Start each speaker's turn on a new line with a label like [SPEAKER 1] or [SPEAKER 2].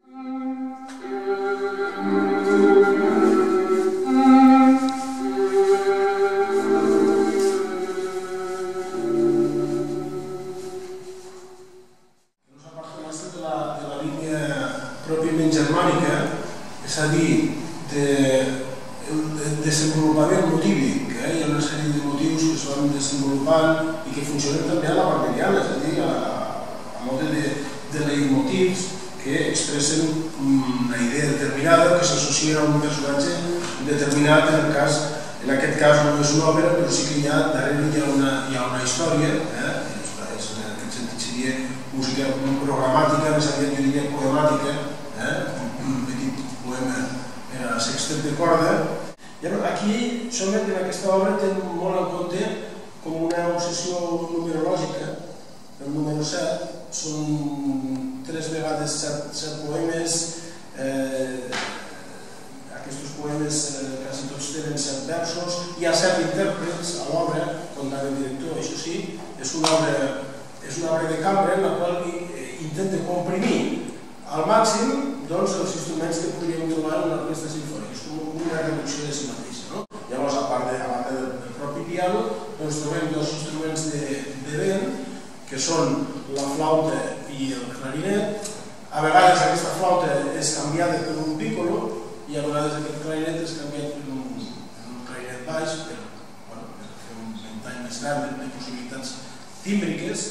[SPEAKER 1] pròpiament germànica, és a dir, de desenvolupament motívic. Hi ha una sèrie de motius que es van desenvolupant i que funcionen també a la wagneriana, és a dir, a mode de leitmotivs que expressen una idea determinada que s'associa a un personatge determinat. En aquest cas no és una òpera, però sí que darrere hi ha una història. En aquest sentit seria música programàtica, més aviat jo diria poemàtica, un petit poema per a sextet de corda. Aquí, sobretot en aquesta obra, té molt en compte com una obsessió numerològica. El número 7 són 3 vegades 7 poemes. Aquests poemes quasi tots tenen 7 versos. Hi ha 7 intèrprets a l'obra, comptant el director, això sí. És una obra de cambra en la qual intenta comprimir al màxim els instruments que podríem trobar en una orquestra simfònica. És com una reducció de si mateixa. Llavors, a part del propi piano, trobem dos instruments de vent, que són la flauta i el clarinet. A vegades aquesta flauta és canviada per un piccolo i a vegades aquest clarinet és canviat per un clarinet baix per fer un ventall més gran de possibilitats tímbriques